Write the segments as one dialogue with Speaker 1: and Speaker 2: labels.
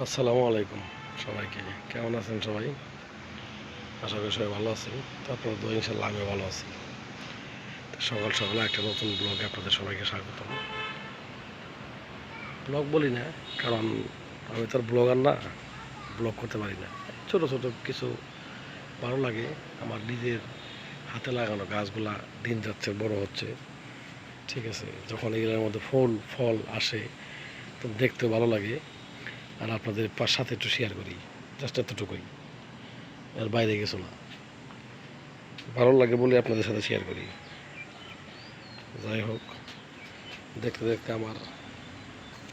Speaker 1: আসসালামু আলাইকুম সবাইকে। কেমন আছেন সবাই? আশা করি সবাই ভালো আছেন। তারপর তো ইনশাল্লাহ আমিও ভালো আছি। তো সকাল সকালে একটা নতুন ব্লগে আপনাদের সবাইকে স্বাগতম। ব্লগ বলি না, কারণ আমি তো আর ব্লগার না, ব্লগ করতে পারি না। ছোট ছোট কিছু ভালো লাগে। আমার নিজের হাতে লাগানো গাছগুলা দিন যাচ্ছে, বড় হচ্ছে, ঠিক আছে। যখন এগুলোর মধ্যে ফুল ফল আসে তো দেখতেও ভালো লাগে, আর আপনাদের সাথে একটু শেয়ার করি, জাস্ট এতটুকুই, আর বাইরে কিছু না। ভালো লাগে বলে আপনাদের সাথে শেয়ার করি। যাই হোক, দেখতে দেখতে আমার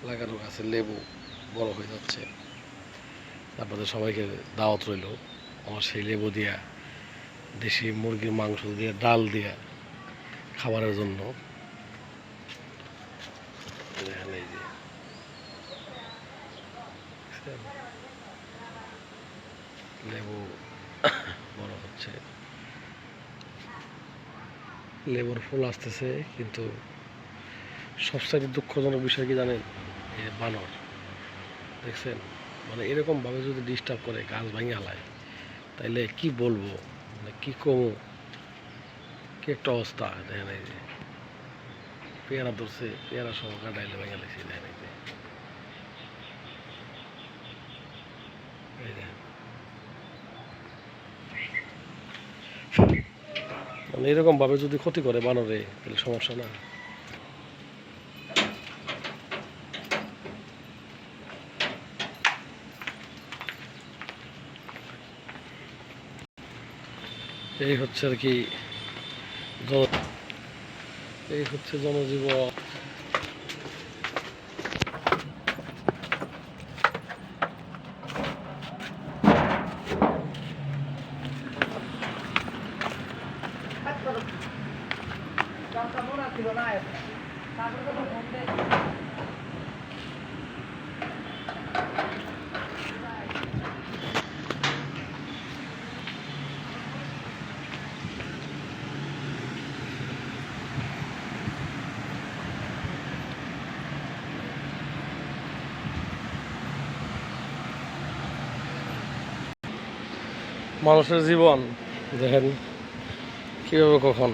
Speaker 1: লাগানো গাছের লেবু বড় হয়ে যাচ্ছে। আপনাদের সবাইকে দাওয়াত রইল আমার সেই লেবু দিয়া, দেশি মুরগির মাংস দিয়ে, ডাল দিয়া খাবারের জন্য। দেখেন এই যে, দেখছেন? লেবু বড় হচ্ছে, লেবুর ফুল আসতেছে, কিন্তু সবচেয়ে দুঃখজনক বিষয় কি জানেন? এই বানর, দেখছেন? মানে এরকমভাবে যদি ডিস্টার্ব করে, গাছ ভাঙে হালায়, তাইলে কি বলবো, মানে কি কমু, কি একটা অবস্থা। দেখেন এই যে পেয়ারা ধরছে, পেয়ারা সহ কাটাইলে ভেঙে লাগছে। দেখেন এই যে, এই দেখেন, মানে এরকম ভাবে যদি ক্ষতি করে বানরে, তাহলে সমস্যা না? এই হচ্ছে আর কি এই হচ্ছে জনজীবন। মানুষের জীবন দেখেন কিভাবে কখন।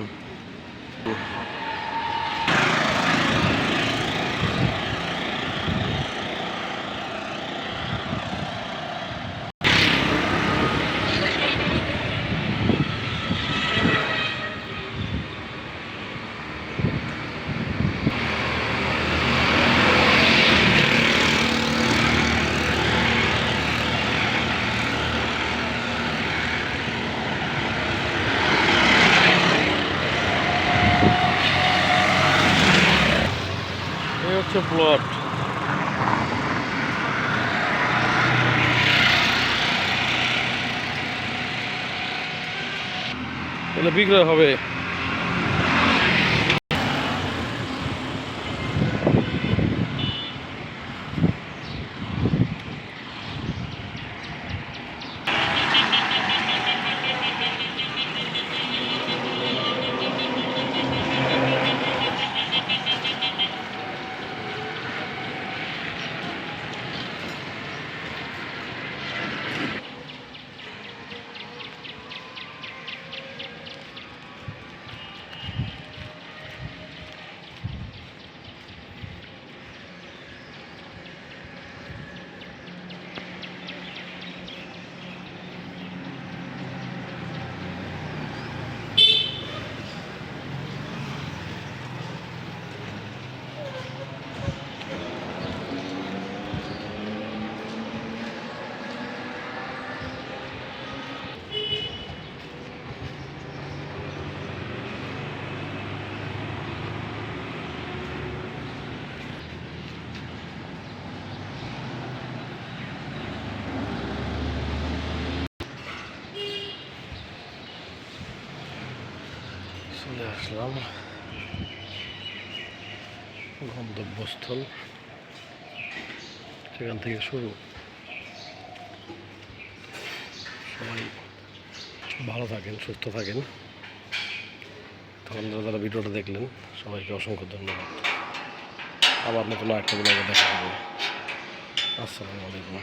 Speaker 1: এই হচ্ছে প্লট। এগুলো বিক্রয় হবে। চলে আসলাম গন্তব্যস্থল, সেখান থেকে শুরু। সবাই ভালো থাকেন, সুস্থ থাকেন। তখন যারা ভিডিওটা দেখলেন সবাইকে অসংখ্য ধন্যবাদ। আবার নতুন একটা ব্লগে দেখা হবে। আসসালামু আলাইকুম।